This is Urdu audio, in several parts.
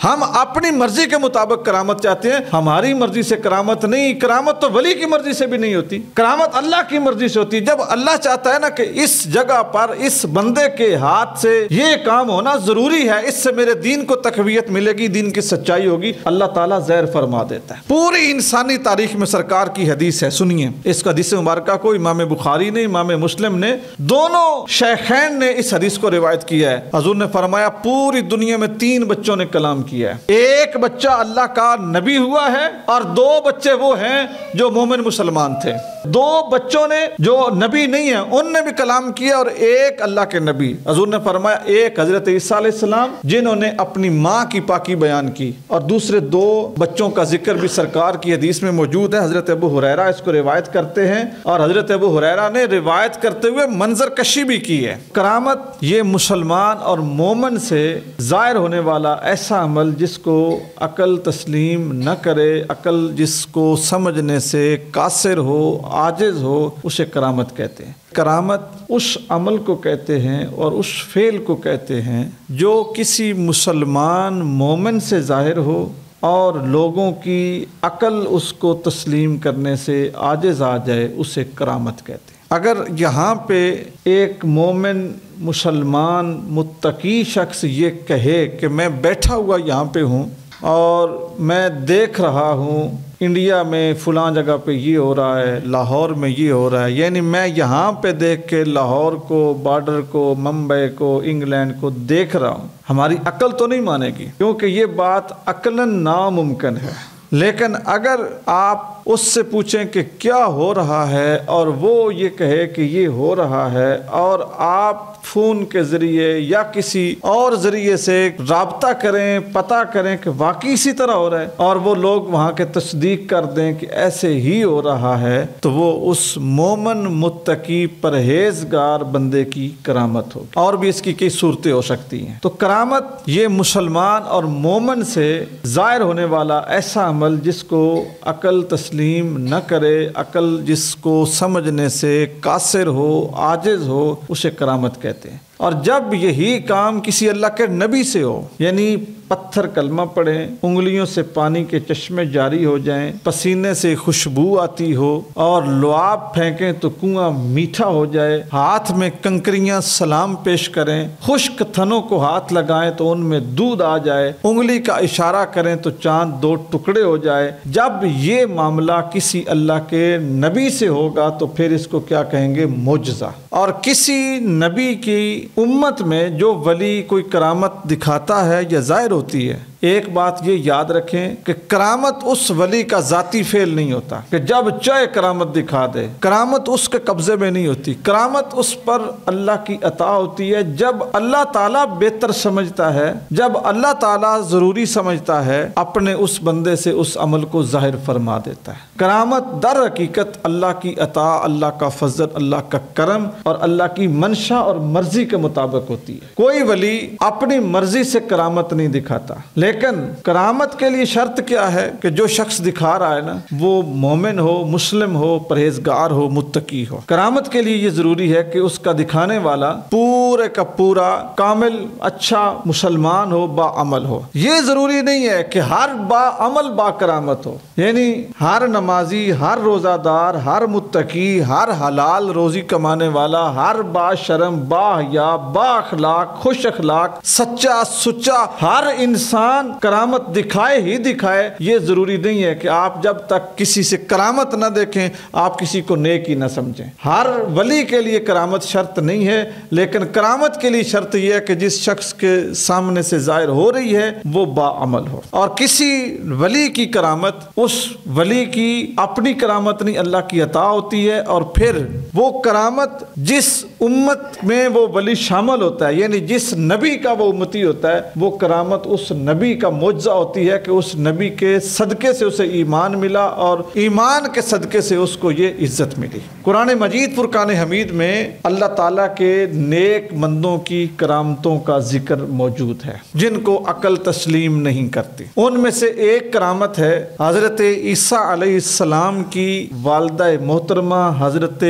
ہم اپنی مرضی کے مطابق کرامت چاہتے ہیں، ہماری مرضی سے کرامت نہیں، کرامت تو ولی کی مرضی سے بھی نہیں ہوتی، کرامت اللہ کی مرضی سے ہوتی ہے۔ جب اللہ چاہتا ہے نا کہ اس جگہ پر اس بندے کے ہاتھ سے یہ کام ہونا ضروری ہے، اس سے میرے دین کو تقویت ملے گی، دین کی سچائی ہوگی، اللہ تعالیٰ ظاہر فرما دیتا ہے۔ پوری انسانی تاریخ میں سرکار کی حدیث ہے، سنیے اس حدیث مبارکہ کو امام بخاری نے، امام مسلم نے، دونوں شیخین نے اس حدیث کو روایت کیا ہے۔ حضور نے فرمایا پوری دنیا میں 3 بچوں نے کلام کیا ہے، ایک بچہ اللہ کا نبی ہوا ہے اور 2 بچے وہ ہیں جو مومن مسلمان تھے۔ 2 بچوں نے جو نبی نہیں ہیں ان نے بھی کلام کیا اور ایک اللہ کے نبی۔ حضور نے فرمایا ایک حضرت عیسیٰ علیہ السلام جنہوں نے اپنی ماں کی پاکی بیان کی، اور دوسرے 2 بچوں کا ذکر بھی سرکار کی حدیث میں موجود ہے۔ حضرت ابو ہریرہ اس کو روایت کرتے ہیں، اور حضرت ابو ہریرہ نے روایت کرتے ہوئے منظر کشی بھی کی ہے۔ کرامت یہ مسلمان اور مومن سے ظاہر ہونے والا ایسا عمل جس کو عقل تسلیم نہ کرے، عقل جس کو سمجھنے سے قاصر ہو، عاجز ہو، اسے کرامت کہتے ہیں۔ کرامت اس عمل کو کہتے ہیں اور اس فعل کو کہتے ہیں جو کسی مسلمان مومن سے ظاہر ہو اور لوگوں کی عقل اس کو تسلیم کرنے سے عاجز آ جائے، اسے کرامت کہتے ہیں۔ اگر یہاں پہ ایک مومن مسلمان متقی شخص یہ کہے کہ میں بیٹھا ہوا یہاں پہ ہوں اور میں دیکھ رہا ہوں انڈیا میں فلاں جگہ پہ یہ ہو رہا ہے، لاہور میں یہ ہو رہا ہے، یعنی میں یہاں پہ دیکھ کے لاہور کو، بارڈر کو، ممبئی کو، انگلینڈ کو دیکھ رہا ہوں، ہماری عقل تو نہیں مانے گی کیونکہ یہ بات عقلاً ناممکن ہے۔ لیکن اگر آپ اس سے پوچھیں کہ کیا ہو رہا ہے اور وہ یہ کہے کہ یہ ہو رہا ہے، اور آپ فون کے ذریعے یا کسی اور ذریعے سے رابطہ کریں، پتہ کریں کہ واقعی اسی طرح ہو رہا ہے، اور وہ لوگ وہاں کے تصدیق کر دیں کہ ایسے ہی ہو رہا ہے، تو وہ اس مومن متقی پرہیزگار بندے کی کرامت ہوگی۔ اور بھی اس کی کئی صورتیں ہو سکتی ہیں۔ تو کرامت یہ مسلمان اور مومن سے ظاہر ہونے والا ایسا عمل جس کو عقل تسلیم نہ کرے، عقل جس کو سمجھنے سے قاصر ہو، عاجز ہو، اسے کرامت کہتے ہیں۔ اور جب یہی کام کسی اللہ کے نبی سے ہو، یعنی پتھر کلمہ پڑھیں، انگلیوں سے پانی کے چشمے جاری ہو جائیں، پسینے سے خوشبو آتی ہو، اور لعاب پھینکیں تو کنواں میٹھا ہو جائے، ہاتھ میں کنکریاں سلام پیش کریں، خشک تھنوں کو ہاتھ لگائیں تو ان میں دودھ آ جائے، انگلی کا اشارہ کریں تو چاند 2 ٹکڑے ہو جائے، جب یہ معاملہ کسی اللہ کے نبی سے ہوگا تو پھر اس کو کیا کہیں گے؟ معجزہ۔ اور کسی نبی کی امت میں جو ولی کوئی کرامت دکھاتا ہے یا ظاہر ہوتی ہے، ایک بات یہ یاد رکھیں کہ کرامت اس ولی کا ذاتی فعل نہیں ہوتا کہ جب چاہے کرامت دکھا دے، کرامت اس کے قبضے میں نہیں ہوتی، کرامت اس پر اللہ کی عطا ہوتی ہے جب اللہ تعالیٰ بہتر سمجھتا ہے، جب اللہ تعالیٰ ضروری سمجھتا ہے، اپنے اس بندے سے اس عمل کو ظاہر فرما دیتا ہے۔ کرامت در حقیقت اللہ کی عطا، اللہ کا فضل، اللہ کا کرم اور اللہ کی منشا اور مرضی کے مطابق ہوتی ہے۔ کوئی ولی اپنی مرضی سے کرامت نہیں دکھاتا، لیکن کرامت کے لیے شرط کیا ہے کہ جو شخص دکھا رہا ہے نا وہ مومن ہو، مسلم ہو، پرہیزگار ہو، متقی ہو۔ کرامت کے لیے یہ ضروری ہے کہ اس کا دکھانے والا پورے کا پورا کامل اچھا مسلمان ہو، با عمل ہو۔ یہ ضروری نہیں ہے کہ ہر با عمل با کرامت ہو، یعنی ہر نمازی، ہر روزہ دار، ہر متقی، ہر حلال روزی کمانے والا، ہر با شرم، با حیا، با اخلاق، خوش اخلاق، سچا سچا ہر انسان کرامت دکھائے ہی دکھائے، یہ ضروری نہیں ہے کہ آپ جب تک کسی سے کرامت نہ دیکھیں آپ کسی کو نیک ہی نہ سمجھیں۔ ہر ولی کے لیے کرامت شرط نہیں ہے، لیکن کرامت کے لیے شرط یہ ہے کہ جس شخص کے سامنے سے ظاہر ہو رہی ہے وہ با عمل ہو۔ اور کسی ولی کی کرامت اس ولی کی اپنی کرامت نہیں، اللہ کی عطا ہوتی ہے، اور پھر وہ کرامت جس امت میں وہ ولی شامل ہوتا ہے، یعنی جس نبی کا وہ امتی ہوتا ہے، وہ کرامت اس نبی کا معجزہ ہوتی ہے کہ اس نبی کے صدقے سے اسے ایمان ملا اور ایمان کے صدقے سے اس کو یہ عزت ملی۔ قرآن مجید فرقان حمید میں اللہ تعالیٰ کے نیک بندوں کی کرامتوں کا ذکر موجود ہے جن کو عقل تسلیم نہیں کرتی۔ ان میں سے ایک کرامت ہے حضرت عیسیٰ علیہ السلام کی والدہ محترمہ حضرت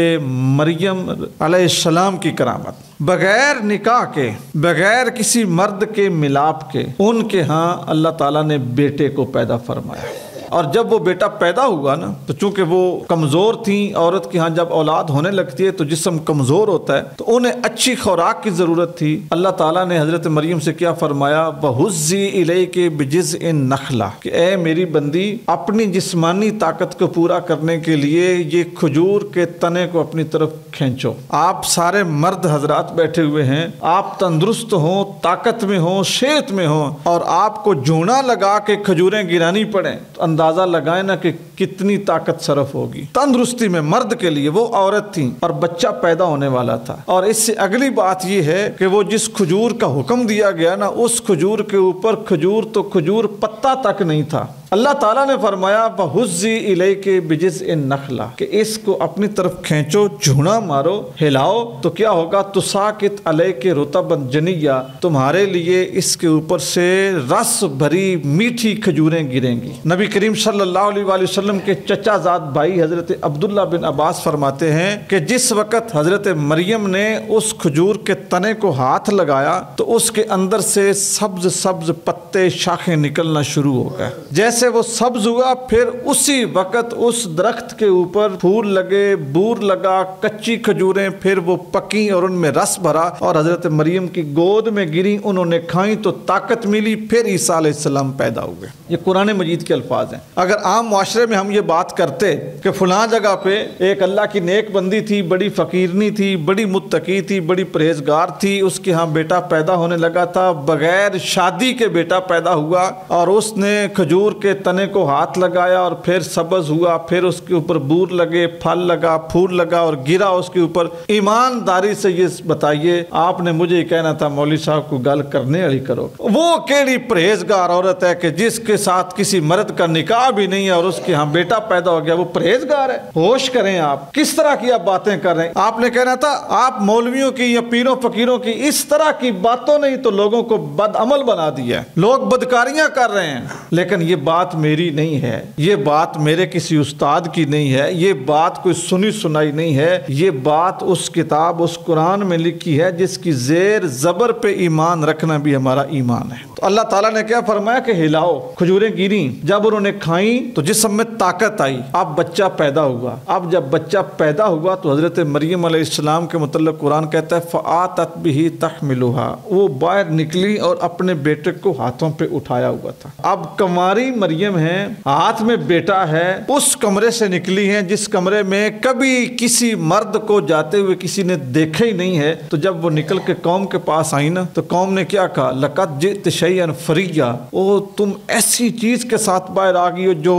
مریم علیہ السلام السلام کی کرامت، بغیر نکاح کے، بغیر کسی مرد کے ملاپ کے ان کے ہاں اللہ تعالیٰ نے بیٹے کو پیدا فرمایا۔ اور جب وہ بیٹا پیدا ہوا نا تو چونکہ وہ کمزور تھیں، عورت کے ہاں جب اولاد ہونے لگتی ہے تو جسم کمزور ہوتا ہے، تو انہیں اچھی خوراک کی ضرورت تھی۔ اللہ تعالیٰ نے حضرت مریم سے کیا فرمایا، وَهُزِّي إِلَيْكِ بِجِزْءِ النَّخْلَةِ، کہ اے میری بندی اپنی جسمانی طاقت کو پورا کرنے کے لیے یہ کھجور کے تنے کو اپنی طرف کھینچو۔ آپ سارے مرد حضرات بیٹھے ہوئے ہیں، آپ تندرست ہوں، طاقت میں ہوں، صحت میں ہوں، اور آپ کو جونا لگا کے کھجوریں گرانی پڑیں تو اندازہ لگائیں نا کہ کتنی طاقت صرف ہوگی تندرستی میں۔ مرد کے لیے وہ عورت تھی اور بچہ پیدا ہونے والا تھا۔ اور اس سے اگلی بات یہ ہے کہ وہ جس کھجور کا حکم دیا گیا نا، اس کھجور کے اوپر کھجور تو کھجور پتا تک نہیں تھا۔ اللہ تعالیٰ نے فرمایا وَهُزِّي إِلَيْكِ بِجِزْءِ النَّخْلَةِ، کہ اس کو اپنی طرف کھینچو، جھونا مارو، ہلاؤ تو کیا ہوگا، تُسَاقِطْ عَلَيْكِ رُطَبًا جَنِيًّا، تمہارے لیے اس کے اوپر سے رس بھری میٹھی کھجوریں گریں گی۔ نبی کریم صلی اللہ علیہ وآلہ وسلم کے چچا زاد بھائی حضرت عبداللہ بن عباس فرماتے ہیں کہ جس وقت حضرت مریم نے اس کھجور کے تنے کو ہاتھ لگایا تو اس کے اندر سے سبز سبز پتے، شاخیں نکلنا شروع ہو گئے۔ جیسے وہ سبز ہوا پھر اسی وقت اس درخت کے اوپر پھول لگے، بور لگا، کچی کھجوریں پھر وہ پکی اور ان میں رس بھرا اور حضرت مریم کی گود میں گری، انہوں نے کھائیں تو طاقت ملی، پھر عیسیٰ علیہ السلام پیدا ہوئے۔ یہ قرآن مجید کے الفاظ ہیں۔ اگر عام معاشرے میں ہم یہ بات کرتے کہ فلاں جگہ پہ ایک اللہ کی نیک بندی تھی، بڑی فقیرنی تھی، بڑی متقی تھی، بڑی پرہیزگار تھی، اس کے ہاں بیٹا پیدا ہونے لگا تھا، بغیر شادی کے بیٹا پیدا ہوا اور اس نے کھجور کے تنے کو ہاتھ لگایا اور پھر سبز ہوا، پھر اس کے اوپر بور لگے، پھل لگا، پھول لگا اور گرا اس کے اوپر، ایمانداری سے یہ بتائیے آپ نے مجھے یہ کہنا تھا مولوی صاحب کو گل کرنے والی کرو، وہ کیڑی پرہیزگار عورت ہے کہ جس کے ساتھ کسی مرد کا نکاح بھی نہیں ہے اور اس کے ہاں بیٹا پیدا ہو گیا، وہ پرہیزگار ہے؟ ہوش کریں آپ، کس طرح کی آپ باتیں کر رہے ہیں؟ آپ نے کہنا تھا آپ مولویوں کی یا پیروں فقیروں کی اس طرح کی باتوں نے تو لوگوں کو بد عمل بنا دیا ہے، لوگ بدکاریاں کر رہے ہیں۔ لیکن یہ بات میری نہیں ہے، یہ بات میرے کسی استاد کی نہیں ہے، یہ بات کوئی سنی سنائی نہیں ہے، یہ بات اس کتاب، اس قرآن میں لکھی ہے جس کی زیر زبر پہ ایمان رکھنا بھی ہمارا ایمان ہے۔ تو اللہ تعالیٰ نے کیا فرمایا کہ ہلاؤ، کھجوریں گریں، جب انہوں نے کھائیں تو جسم میں طاقت آئی، اب بچہ پیدا ہوا۔ اب جب بچہ پیدا ہوا تو حضرت مریم علیہ السلام کے متعلق قرآن کہتا ہے فَآتَتْ بِهِ تَحْمِلُهَا، وہ باہر نکلی اور اپنے بیٹے کو ہاتھوں پہ اٹھایا ہوا تھا۔ اب کنواری مریم ہے، ہاتھ میں بیٹا ہے، اس کمرے سے نکلی ہیں جس کمرے میں کبھی کسی مرد کو جاتے ہوئے کسی نے دیکھا ہی نہیں ہے۔ تو جب وہ نکل کے قوم کے پاس آئی نا تو قوم نے کیا کہا، لَقَدْ جِئْتِ شَيْئًا فَرِيًّا، او تم ایسی چیز کے ساتھ باہر آ گئی ہو جو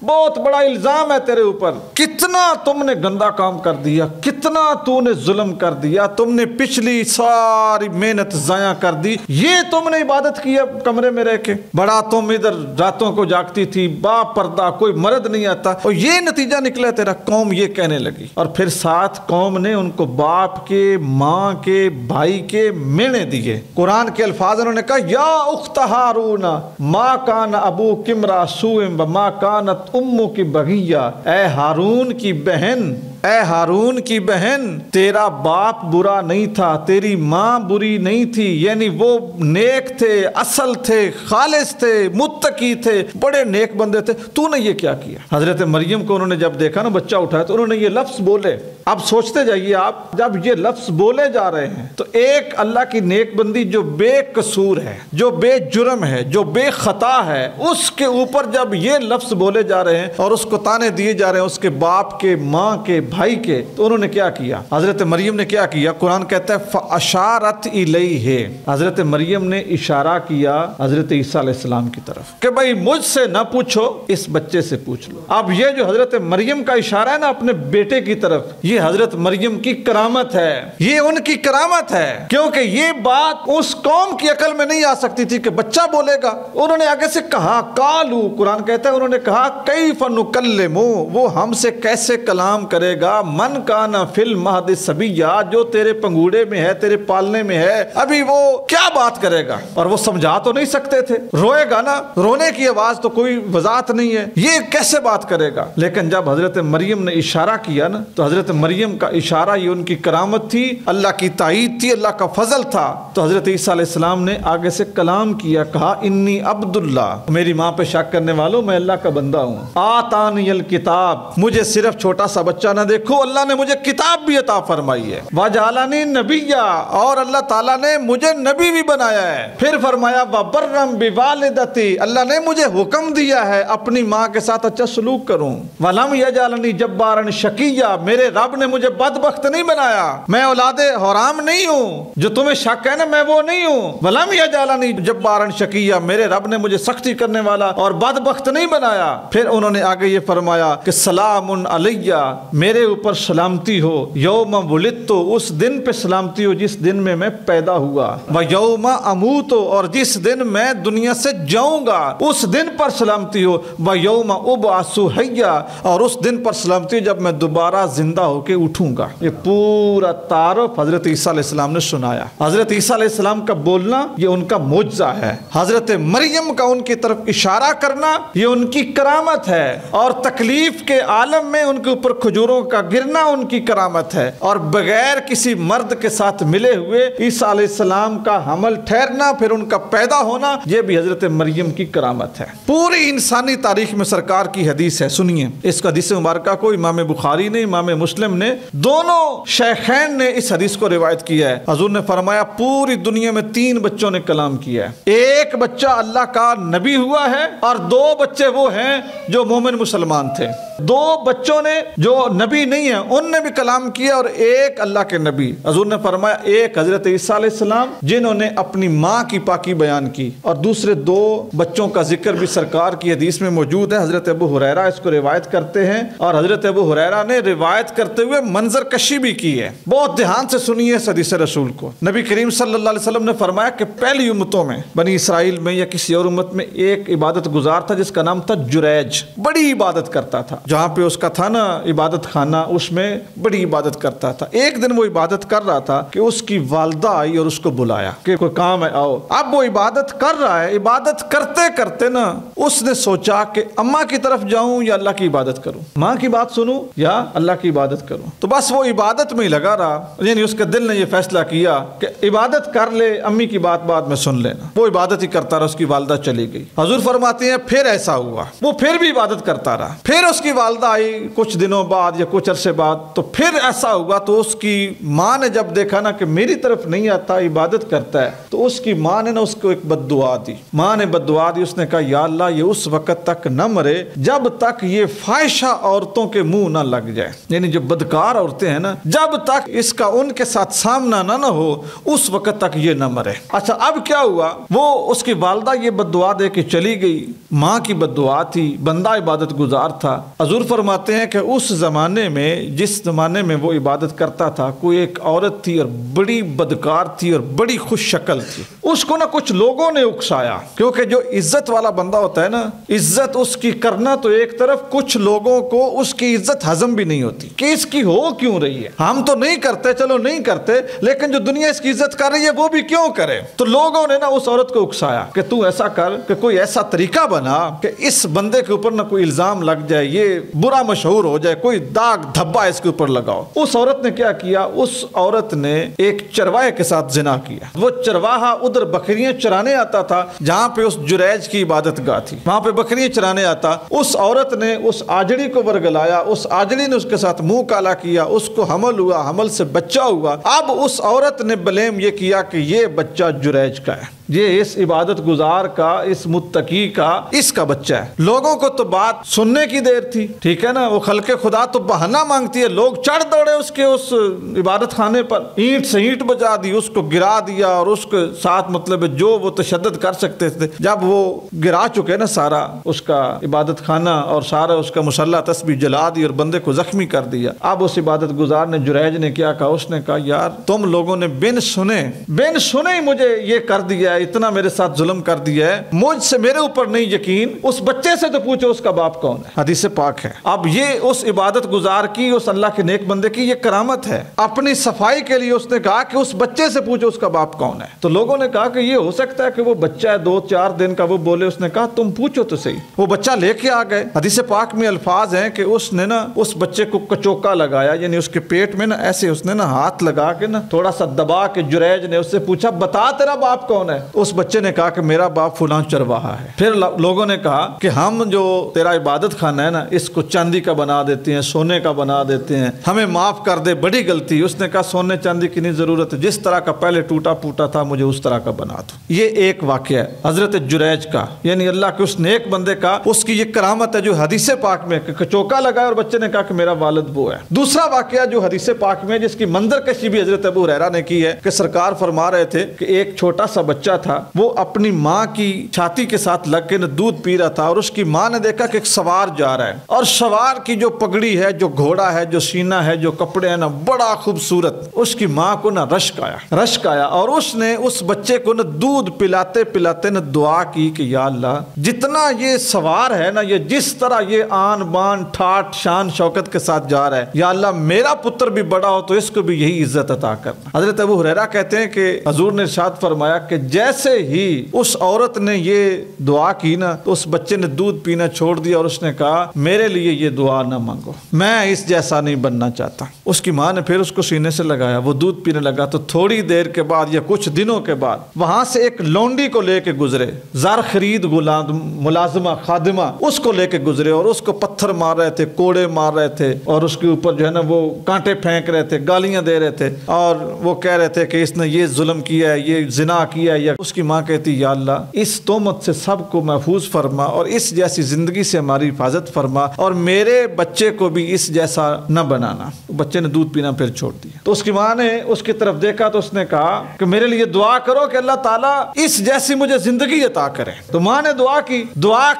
بہت بڑا الزام ہے تیرے اوپر، کتنا تم نے گندا کام کر دیا، کتنا تو نے ظلم کر دیا، تم نے پچھلی ساری محنت ضائع کر دی، یہ تم نے عبادت کی کمرے میں رہ کے، بڑا تم ادھر راتوں کو جاگتی تھی، با پردہ، کوئی مرد نہیں آتا، اور یہ نتیجہ نکلا تیرا۔ قوم یہ کہنے لگی اور پھر ساتھ قوم نے ان کو باپ کے، ماں کے، بھائی کے مینے دیے۔ قرآن کے الفاظ انہوں نے کہا یا اخت ہارون ما کان ابوک امرأ سوء وما کانت امک بغیہ، اے ہارون کی بہن، اے ہارون کی بہن، تیرا باپ برا نہیں تھا، تیری ماں بری نہیں تھی، یعنی وہ نیک تھے، اصل تھے، خالص تھے، متقی تھے، بڑے نیک بندے تھے، تو نے یہ کیا کیا؟ حضرت مریم کو انہوں نے جب دیکھا نا بچہ اٹھایا تو انہوں نے یہ لفظ بولے۔ اب سوچتے جائیے آپ، جب یہ لفظ بولے جا رہے ہیں تو ایک اللہ کی نیک بندی جو بے قصور ہے، جو بے جرم ہے، جو بے خطا ہے، اس کے اوپر جب یہ لفظ بولے جا رہے ہیں اور اس کو تانے دیے جا رہے ہیں اس کے باپ کے، ماں کے، بھائی کے، تو انہوں نے کیا کیا؟ حضرت مریم نے کیا کیا؟ قرآن کہتا ہے فَأَشَارَتْ إِلَيْهِ، حضرت مریم نے اشارہ کیا حضرت عیسیٰ علیہ السلام کی طرف کہ بھائی مجھ سے نہ پوچھو، اس بچے سے پوچھ لو۔ اب یہ جو حضرت مریم کا اشارہ ہے نا اپنے بیٹے کی طرف، یہ حضرت مریم کی کرامت ہے، یہ ان کی کرامت ہے، کیونکہ یہ بات اس قوم کی عقل میں نہیں آ سکتی تھی کہ بچہ بولے گا۔ انہوں نے آگے سے کہا قالو، قرآن کہتا ہے انہوں نے کہا کیف نکلم، وہ ہم سے کیسے کلام کرے گا، من کان فی المہد صبیا، جو تیرے پنگوڑے میں ہے، تیرے پالنے میں ہے، ابھی وہ کیا بات کرے گا؟ اور وہ سمجھا تو نہیں سکتے تھے، روئے گا نا، رونے کی آواز تو کوئی وضاحت نہیں ہے، یہ کیسے بات کرے گا؟ لیکن جب حضرت مریم نے اشارہ کیا نا تو حضرت مریم کا اشارہ، یہ ان کی کرامت تھی، اللہ کی تائید تھی، اللہ کا فضل تھا۔ تو حضرت عیسیٰ علیہ السلام نے آگے سے کلام کیا، کہا انی عبد اللہ، میری ماں پہ شک کرنے والوں میں اللہ کا بندہ ہوں۔ آتانی الکتاب، مجھے صرف چھوٹا سا بچہ نہ دیکھو، اللہ نے مجھے کتاب بھی عطا فرمائی ہے۔ وجعلنی نبیا، اور اللہ تعالیٰ نے مجھے نبی بھی بنایا ہے۔ پھر فرمایا وبرم بوالدتی، اللہ نے مجھے حکم دیا ہے اپنی ماں کے ساتھ اچھا سلوک کروں۔ ولم یجعلنی جبارا شقیا، میرے رب نے مجھے بدبخت نہیں بنایا، میں اولاد حرام نہیں ہوں، جو تمہیں شک ہے نا میں وہ نہیں ہوں۔ ولم یجعلنی جبارا شقیا، میرے رب نے مجھے سختی کرنے والا اور بدبخت نہیں بنایا۔ پھر انہوں نے آگے یہ فرمایا کہ سلام علیہ، میرے اوپر سلامتی ہو، یوم ولدت، اس دن پہ سلامتی ہو جس دن میں پیدا ہوا، و یوم اموت، اور جس دن میں دنیا سے جاؤں گا اس دن پر سلامتی ہو، و یوم ابعث حیا، اور اس دن پر سلامتی ہو جب میں دوبارہ زندہ ہو کے اٹھوں گا۔ یہ پورا تعارف حضرت عیسیٰ علیہ السلام نے سنایا۔ حضرت عیسیٰ علیہ السلام کا بولنا یہ ان کا معجزہ ہے، حضرت مریم کا ان کی طرف اشارہ کرنا یہ ان کی کرامت ہے، اور تکلیف کے عالم میں ان کے اوپر کھجوروں کا گرنا ان کی کرامت ہے، اور بغیر کسی مرد کے ساتھ ملے ہوئے عیسیٰ علیہ السلام کا حمل ٹھہرنا، پھر ان کا پیدا ہونا، یہ بھی حضرت مریم کی کرامت ہے۔ پوری انسانی تاریخ میں سرکار کی حدیث ہے، سنیے اس حدیث مبارکہ کو امام بخاری نے، امام مسلم نے، دونوں شیخین نے اس حدیث کو روایت کیا ہے۔ حضور نے فرمایا پوری دنیا میں 3 بچوں نے کلام کیا ہے، ایک بچہ اللہ کا نبی ہوا ہے، اور 2 بچے وہ ہیں جو مومن مسلمان تھے۔ 2 بچوں نے جو نبی نہیں ہیں ان نے بھی کلام کیا، اور ایک اللہ کے نبی۔ حضور نے فرمایا ایک حضرت عیسیٰ علیہ السلام جنہوں نے اپنی ماں کی پاکی بیان کی، اور دوسرے 2 بچوں کا ذکر بھی سرکار کی حدیث میں موجود ہے۔ حضرت ابو ہریرہ اس کو روایت کرتے ہیں، اور حضرت ابو ہریرہ نے روایت کرتے ہوئے منظر کشی بھی کی ہے۔ بہت دھیان سے سنیے اس حدیث رسول کو۔ نبی کریم صلی اللہ علیہ وسلم نے فرمایا کہ پہلی امتوں میں، بنی اسرائیل میں یا کسی اور امت میں، ایک عبادت گزار تھا جس کا نام تھا جریج، بڑی عبادت کرتا تھا، جہاں پہ اس کا تھا نا عبادت خانہ، اس میں بڑی عبادت کرتا تھا۔ ایک دن وہ عبادت کر رہا تھا کہ اس کی والدہ آئی اور اس کو بلایا کہ کوئی کام ہے آؤ۔ اب وہ عبادت کر رہا ہے، عبادت کرتے کرتے نا اس نے سوچا کہ اماں کی طرف جاؤں یا اللہ کی عبادت کروں، ماں کی بات سنوں یا اللہ کی عبادت کروں۔ تو بس وہ عبادت میں ہی لگا رہا، یعنی اس کے دل نے یہ فیصلہ کیا کہ عبادت کر لے، امی کی بات بعد میں سن لینا۔ وہ عبادت ہی کرتا رہا، اس کی والدہ چلی گئی۔ حضور فرماتے ہیں پھر ایسا ہوا، وہ پھر بھی عبادت کرتا رہا، پھر اس کی والدہ آئی کچھ دنوں بعد یا کچھ عرصے بعد، تو پھر ایسا ہوا، تو اس کی ماں نے جب دیکھا نا کہ میری طرف نہیں آتا، عبادت کرتا ہے، تو اس کی ماں نے نا اس کو ایک بد دعا دی۔ ماں نے بد دعا دی، اس نے کہا یا اللہ یہ اس وقت تک نہ مرے جب تک یہ فاحشہ عورتوں کے منہ نہ لگ جائے، یعنی جو بدکار عورتیں ہیں نا، جب تک اس کا ان کے ساتھ سامنا نہ ہو اس وقت تک یہ نہ مرے۔ اچھا اب کیا ہوا، وہ اس کی والدہ یہ بد دعا دے کے چلی گئی، ماں کی بد دعا تھی، بندہ عبادت گزار تھا۔ حضور فرماتے ہیں کہ اس زمانے میں، جس زمانے میں وہ عبادت کرتا تھا، کوئی ایک عورت تھی اور بڑی بدکار تھی اور بڑی خوش شکل تھی، اس کو نا کچھ لوگوں نے اکسایا، کیونکہ جو عزت والا بندہ ہوتا ہے نا، عزت اس کی کرنا تو ایک طرف، کچھ لوگوں کو اس کی عزت ہضم بھی نہیں ہوتی کہ اس کی ہو کیوں رہی ہے، ہم تو نہیں کرتے، چلو نہیں کرتے، لیکن جو دنیا اس کی عزت کر رہی ہے وہ بھی کیوں کرے۔ تو لوگوں نے نا اس عورت کو اکسایا کہ تو ایسا کر کہ کوئی ایسا طریقہ بنا کہ اس بندے کے اوپر نہ کوئی الزام لگ جائے، یہ برا مشہور ہو جائے، کوئی داغ دھبا اس کے اوپر لگاؤ۔ اس عورت نے کیا کیا، اس عورت نے ایک چرواہے کے ساتھ زنا کیا۔ وہ چرواہا ادھر بکریاں چرانے آتا تھا جہاں پہ اس جریج کی عبادت گاہ تھی، وہاں پہ بکریاں چرانے آتا۔ اس عورت نے اس آجڑی کو ورگلایا، اس آجڑی نے اس کے ساتھ منہ کالا کیا، اس کو حمل ہوا، حمل سے بچہ ہوا۔ اب اس عورت نے بلیم یہ کیا کہ یہ بچہ جریج کا ہے، یہ اس عبادت گزار کا، اس متقی کا، اس کا بچہ ہے۔ لوگوں کو تو بات سننے کی دیر تھی، ٹھیک ہے نا، وہ خلق خدا تو بہانہ مانگتی ہے، لوگ چڑھ دوڑے اس کے اس عبادت خانے پر، اینٹ سے اینٹ بجا دی، اس کو گرا دیا، اور اس کے ساتھ مطلب جو وہ تشدد کر سکتے تھے جب وہ گرا چکے نا سارا اس کا عبادت خانہ اور سارا اس کا مسلح تسبیح جلا دی اور بندے کو زخمی کر دیا۔ اب اس عبادت گزار نے، جریج نے کیا کہا، اس نے کہا یار تم لوگوں نے بن سنے ہی مجھے یہ کر دیا ہے، اتنا میرے ساتھ ظلم کر دیا ہے، مجھ سے، میرے اوپر نہیں یقین، اس بچے سے تو پوچھو اس کا باپ کون ہے۔ حدیث پاک پاک ہے. اب یہ اس عبادت گزار کی, اس اللہ کے نیک بندے کی یہ کرامت ہے. اپنی صفائی کے لیے اس نے کہا کہ اس بچے سے پوچھو اس کا باپ کون ہے. تو لوگوں نے کہا کہ یہ ہو سکتا ہے کہ وہ بچہ ہے 2-4 دن کا, وہ بولے. اس نے کہا تم پوچھو تو صحیح. وہ بچہ لے کے آ گئے. حدیث پاک میں الفاظ ہیں کہ اس نے نا اس بچے کو کچوکا لگایا, یعنی اس کے پیٹ میں نا ایسے اس نے نا ہاتھ لگا کے نا تھوڑا سا دبا کے جریج نے اس سے پوچھا بتا تیرا باپ کون ہے. اس بچے نے کہا کہ میرا باپ فلاں چرواہا ہے. پھر لوگوں نے کہا کہ ہم جو تیرا عبادت خانہ ہے نا اس کو چاندی کا بنا دیتے ہیں, سونے کا بنا دیتے ہیں, ہمیں معاف کر دے, بڑی غلطی. اس نے کہا سونے چاندی کی نہیں ضرورت, جس طرح کا پہلے ٹوٹا پھوٹا تھا مجھے اس طرح کا بنا دو. یہ ایک واقعہ ہے حضرت جریج کا, یعنی اللہ کے اس نیک بندے کا. اس کی یہ کرامت ہے جو حدیث پاک میں کچوکا لگا اور بچے نے کہا کہ میرا والد وہ ہے. دوسرا واقعہ جو حدیث پاک میں جس کی منظر کشی بھی حضرت ابو ہریرہ نے کی ہے کہ سرکار فرما رہے تھے کہ ایک چھوٹا سا بچہ تھا, وہ اپنی ماں کی چھاتی کے ساتھ لگ کے دودھ پی رہا تھا, اور اس کی ماں نے دیکھا کہ ایک سوار جا رہا ہے, اور سوار کی جو پگڑی ہے, جو گھوڑا ہے, جو سینہ ہے, جو کپڑے ہیں نا بڑا خوبصورت. اس کی ماں کو نا رشک آیا اور اس نے اس بچے کو نا دودھ پلاتے پلاتے نا دعا کی کہ یا اللہ جتنا یہ سوار ہے نا, یہ جس طرح یہ آن بان ٹھاٹ شان شوکت کے ساتھ جا رہا ہے, یا اللہ میرا پتر بھی بڑا ہو تو اس کو بھی یہی عزت عطا کرنا. حضرت ابو ہریرہ کہتے ہیں کہ حضور نے ارشاد فرمایا کہ جیسے ہی اس عورت نے یہ دعا کی نا تو اس بچے نے دودھ پینا چھوڑ دیا, اور اس نے کہا میرے لیے یہ دعا نہ مانگو, میں اس جیسا نہیں بننا چاہتا. اس کی ماں نے پھر اس کو سینے سے لگایا, وہ دودھ پینے لگا. تو تھوڑی دیر کے بعد یا کچھ دنوں کے بعد وہاں سے ایک لونڈی کو لے کے گزرے, زر خرید ملازمہ خادمہ, اس کو لے کے گزرے, اور اس کو پتھر مار رہے تھے, کوڑے مار رہے تھے, اور اس کے اوپر جو ہے نا وہ کانٹے پھینک رہے تھے, گالیاں دے رہے تھے, اور وہ کہہ رہے تھے کہ اس نے یہ ظلم کیا ہے, یہ زنا کیا ہے. یا اس کی ماں کہتی یا اللہ اس تہمت سے سب کو محفوظ فرما, اور اس جیسی زندگی سے ہماری حفاظت فرما, اور میرے بچے کو بھی اس جیسا نہ بنانا. بچے نے دودھ پینا پھر چھوڑ دیا. تو اس کی ماں نے اس کی طرف دیکھا تو اس نے کہا کہ میرے لیے دعا کرو کہ اللہ تعالیٰ اس جیسی مجھے زندگی عطا کرے. تو ماں نے دعا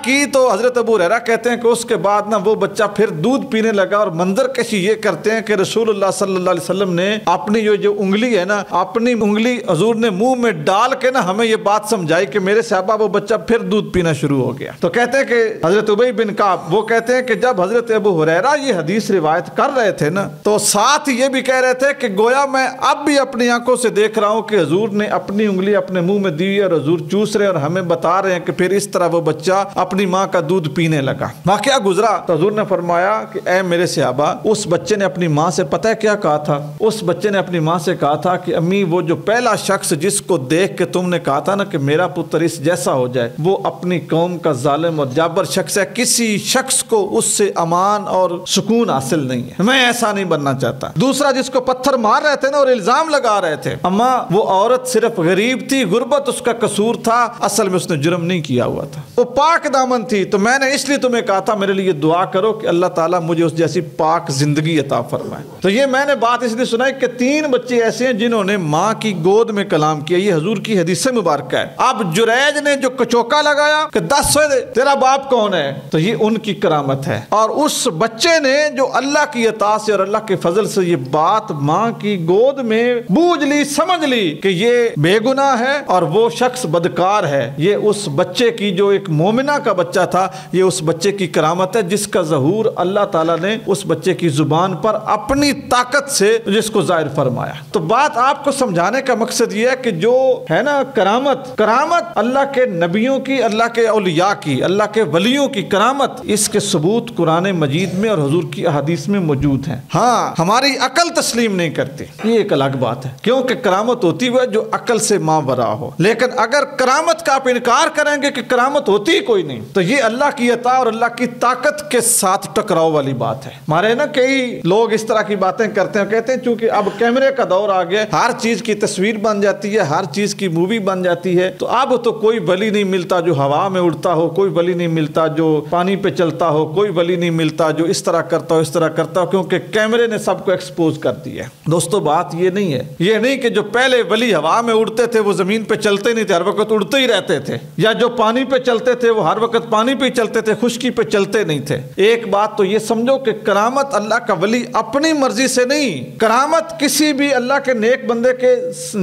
کی تو حضرت ابو ہریرہ کہتے ہیں کہ اس کے بعد نا وہ بچہ پھر دودھ پینے لگا. اور منظر کشی یہ کرتے ہیں کہ رسول اللہ صلی اللہ علیہ وسلم نے اپنی جو انگلی ہے نا, اپنی انگلی حضور نے منہ میں ڈال کے نا ہمیں یہ بات سمجھائی کہ میرے صحابہ وہ بچہ پھر دودھ پینا شروع ہو گیا. تو کہتے ہیں کہ حضرت ابی بن کعب وہ کہتے ہیں کہ جب حضرت ابو ہریرہ یہ حدیث روایت کر رہے تھے نا تو ساتھ یہ بھی کہہ رہے تھے کہ گویا میں اب بھی اپنی آنکھوں سے دیکھ رہا ہوں کہ حضور نے اپنی انگلی اپنے منہ میں دی اور حضور چوس رہے, اور ہمیں بتا رہے ہیں کہ پھر اس طرح وہ بچہ اپنی ماں کا دودھ پینے لگا. واقعہ گزرا تو حضور نے فرمایا کہ اے میرے صحابہ, اس بچے نے اپنی ماں سے پتہ ہے کیا کہا تھا؟ اس بچے نے اپنی ماں سے کہا تھا کہ امی وہ جو پہلا شخص جس کو دیکھ کے تم نے کہا تھا نا کہ میرا پتر اس جیسا ہو جائے, وہ اپنی قوم کا ظالم اور جابر شخص ہے, کسی شخص کو اس سے امان اور سکون حاصل نہیں ہے, میں ایسا نہیں بننا چاہتا. دوسرا جس کو پتھر مار رہے تھے نا اور الزام لگا رہے تھے, اما وہ عورت صرف غریب تھی, غربت اس کا قصور تھا, اصل میں اس نے جرم نہیں کیا ہوا تھا, وہ پاک دامن تھی. تو میں نے اس لیے تمہیں کہا تھا میرے لیے دعا کرو کہ اللہ تعالیٰ مجھے اس جیسی پاک زندگی عطا فرمائے. تو یہ میں نے بات اس لیے سنائی کہ 3 بچے ایسے ہیں جنہوں نے ماں کی گود میں کلام کیا. یہ حضور کی حدیث مبارکہ ہے. اب جریج نے جو کچوکا لگایا کہ 10 دے تیرا باپ کون ہے, تو یہ ان کی کرامت ہے. اور اس بچے نے جو اللہ کی عطا سے اور اللہ کے فضل سے یہ بات ماں کی گود میں بوجھ لی, سمجھ لی کہ یہ بے گناہ ہے اور وہ شخص بدکار ہے. یہ اس بچے کی جو ایک مومنہ کا بچہ تھا, یہ اس بچے کی کرامت ہے جس کا ظہور اللہ تعالیٰ نے اس بچے کی زبان پر اپنی طاقت سے جس کو ظاہر فرمایا. تو بات آپ کو سمجھانے کا مقصد یہ ہے کہ جو ہے نا کرامت اللہ کے نبیوں کی, اللہ کے اولیاء کی, اللہ کے ولیوں کی کرامت, اس کے ثبوت قرآن مجید میں اور حضور کی احادیث میں موجود ہیں. ہاں ہماری عقل تسلیم نہیں کرتی, یہ ایک الگ بات ہے, کیونکہ کرامت ہوتی ہے جو عقل سے ماورا ہو. لیکن اگر کرامت کا آپ انکار کریں گے کہ کرامت ہوتی ہی کوئی نہیں, تو یہ اللہ کی عطا اور اللہ کی طاقت کے ساتھ ٹکراؤ والی بات ہے. ہمارے نا کئی لوگ اس طرح کی باتیں کرتے ہیں, کہتے ہیں چونکہ اب کیمرے کا دور آ گیا, ہر چیز کی تصویر بن جاتی ہے, ہر چیز کی مووی بن جاتی ہے, تو اب تو کوئی ولی نہیں ملتا جو ہوا میں اڑتا ہو, کوئی ولی نہیں ملتا جو پانی پہ چلتا ہو, کوئی ولی نہیں ملتا جو اس طرح کرتا ہو اس طرح کرتا ہو, کیونکہ کیمرے نے سب کو ایکسپوز کر دیا ہے. دوستو بات یہ نہیں ہے, یہ نہیں کہ جو پہلے ولی ہوا میں اڑتے تھے وہ زمین پہ چلتے نہیں تھے, ہر وقت اڑتے ہی رہتے تھے, یا جو پانی پہ چلتے تھے وہ ہر وقت پانی پہ چلتے تھے, خشکی پہ چلتے نہیں تھے. ایک بات تو یہ سمجھو کہ کرامت اللہ کا ولی اپنی مرضی سے نہیں, کرامت کسی بھی اللہ کے نیک بندے کے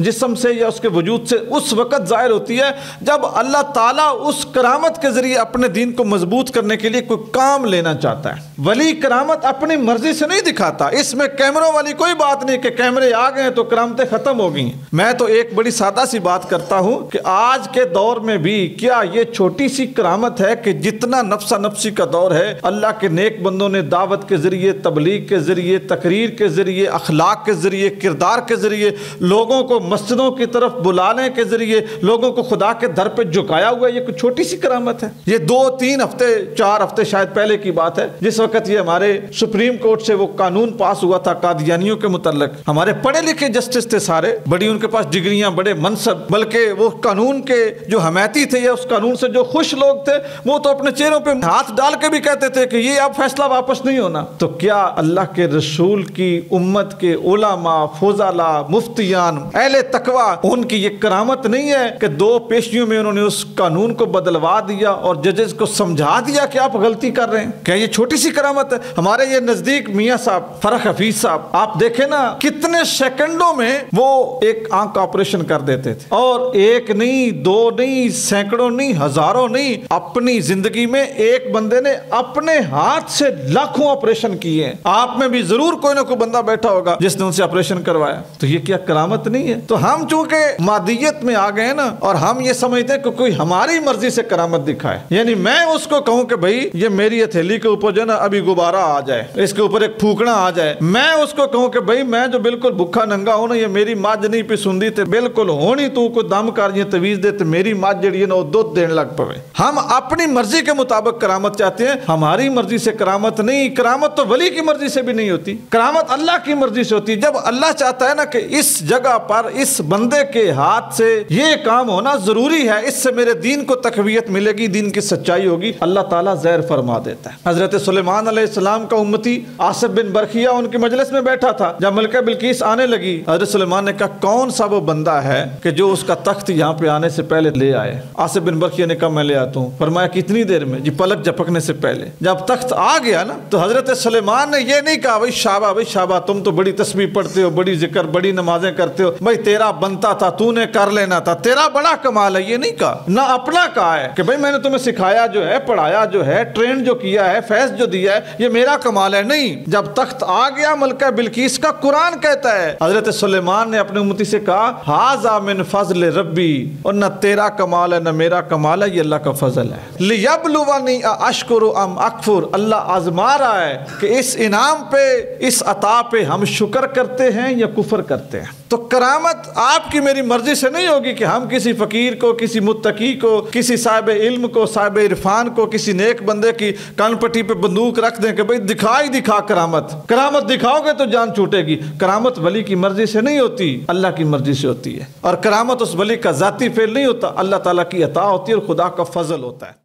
جسم سے یا اس کے وجود سے اس وقت ظاہر ہوتی ہے جب اللہ تعالیٰ اس کرامت کے ذریعے اپنے دین کو مضبوط کرنے کے لیے کوئی کام انعام لینا چاہتا ہے۔ ولی کرامت اپنی مرضی سے نہیں دکھاتا، اس میں کیمروں والی کوئی بات نہیں کہ کیمرے آ گئے تو کرامتیں ختم ہو گئی۔ میں تو ایک بڑی سادہ سی بات کرتا ہوں کہ آج کے دور میں بھی کیا یہ چھوٹی سی کرامت ہے کہ جتنا نفسا نفسی کا دور ہے، اللہ کے نیک بندوں نے دعوت کے ذریعے، تبلیغ کے ذریعے، تقریر کے ذریعے، اخلاق کے ذریعے، کردار کے ذریعے، لوگوں کو مسجدوں کی طرف بلانے کے ذریعے لوگوں کو خدا کے در پہ جھکایا ہوا ہے۔ یہ کوئی چھوٹی سی کرامت ہے؟ یہ 2-3 ہفتے 4 ہفتے شاید پہلے کی بات ہے، جس وقت یہ ہمارے سپریم کورٹ سے وہ قانون پاس ہوا تھا قادیانیوں کے متعلق۔ ہمارے پڑھے لکھے جسٹس تھے سارے، بڑی ان کے پاس ڈگریاں، بڑے منصب، بلکہ وہ قانون کے جو حمایتی تھے یا اس قانون سے جو خوش لوگ تھے، وہ تو اپنے چہروں پہ ہاتھ ڈال کے بھی کہتے تھے کہ یہ اب فیصلہ واپس نہیں ہونا۔ تو کیا اللہ کے رسول کی امت کے علماء، فضلاء، مفتیان، اہل تقویٰ، ان کی یہ کرامت نہیں ہے کہ 2 پیشیوں میں انہوں نے اس قانون کو بدلوا دیا اور ججز کو سمجھا دیا کہ آپ غلطی کر رہے ہیں؟ کیا یہ چھوٹی سی کرامت ہے؟ ہمارے یہ نزدیک میاں صاحب فرح حفیظ صاحب، آپ دیکھیں نا کتنے سیکنڈوں میں وہ ایک آنکھ کا آپریشن کر دیتے تھے، اور 1 نہیں 2 نہیں سینکڑوں نہیں ہزاروں نہیں، اپنی زندگی میں ایک بندے نے اپنے ہاتھ سے لاکھوں آپریشن کیے ہیں۔ آپ میں بھی ضرور کوئی نہ کوئی بندہ بیٹھا ہوگا جس نے ان سے آپریشن کروایا۔ تو یہ کیا کرامت نہیں ہے؟ تو ہم چونکہ مادیت میں آ گئے نا، اور ہم یہ سمجھتے ہیں کہ کوئی ہماری مرضی سے کرامت دکھائے، یعنی میں اس کو کہوں کہ بھائی یہ میری ہتھیلی کے اوپر جو ہے نا ابھی غبارہ آ جائے، اس کے اوپر ایک پھونکنا آ جائے، میں اس کو کہوں کہ بھائی میں جو بالکل بھوکا ننگا ہوں نا، یہ میری ماج نہیں پسندی تے بالکل ہونی، تو کوئی دم کر یہ تویز دے تے میری ماج جڑی ہے نا وہ دودھ دین لگ پوے۔ ہم اپنی مرضی کے مطابق کرامت چاہتے ہیں، ہماری مرضی سے کرامت نہیں۔ کرامت تو ولی کی مرضی سے بھی نہیں ہوتی، کرامت اللہ کی مرضی سے ہوتی ہے۔ جب اللہ چاہتا ہے نا کہ اس جگہ پر اس بندے کے ہاتھ سے یہ کام ہونا ضروری ہے، اس سے میرے دین کو تقویت ملے گی، دین کی سچائی ہوگی، اللہ تعالیٰ زہر فرما دیتا ہے۔ حضرت سلیمان علیہ السلام کا امتی آصف بن برخیہ ان کی مجلس میں بیٹھا تھا، جب ملکہ بلقیس آنے لگی، حضرت سلیمان نے کہا کون سا وہ بندہ ہے کہ جو اس کا تخت یہاں پہ آنے سے پہلے لے آئے؟ آصف بن برخیہ نے کہا میں لے آتا ہوں۔ فرمایا کتنی دیر میں؟ جی پلک جھپکنے سے پہلے۔ جب تخت آ گیا نا تو حضرت سلیمان نے یہ نہیں کہا بھائی شابہ بھائی شابہ، تم تو بڑی تسبیح پڑھتے ہو، بڑی ذکر، بڑی نمازیں کرتے ہو، بھائی تیرا بنتا تھا، تو نے کر لینا تھا، تیرا بڑا کمال ہے، یہ نہیں کہا۔ نہ اپنا کہا ہے کہ بھائی میں نے تمہیں سکھایا جو ہے، پڑھایا جو ہے، ٹرین جو کیا ہے، فیض جو دیا ہے، یہ میرا کمال ہے، نہیں۔ جب تخت آ گیا ملکہ بلقیس کا، قرآن کہتا ہے حضرت سلیمان نے اپنے امتی سے کہا ھذا من فضل ربی، اور نہ تیرا کمال ہے نہ میرا کمال ہے، یہ اللہ کا فضل ہے۔ لیبلونی اشکر ام اکفر، اللہ آزما رہا ہے کہ اس انعام پہ، اس عطا پہ ہم شکر کرتے ہیں یا کفر کرتے ہیں۔ تو کرامت آپ کی میری مرضی سے نہیں ہوگی کہ ہم کسی فقیر کو، کسی متقی کو، کسی صاحب علم کو، صاحب عرفان کو، کسی نیک بندے کی کان پٹی پہ بندوق رکھ دیں کہ بھئی دکھا ہی دکھا کرامت۔ کرامت دکھاؤ گے تو جان چھوٹے گی۔ کرامت ولی کی مرضی سے نہیں ہوتی، اللہ کی مرضی سے ہوتی ہے، اور کرامت اس ولی کا ذاتی فعل نہیں ہوتا، اللہ تعالیٰ کی عطا ہوتی ہے اور خدا کا فضل ہوتا ہے۔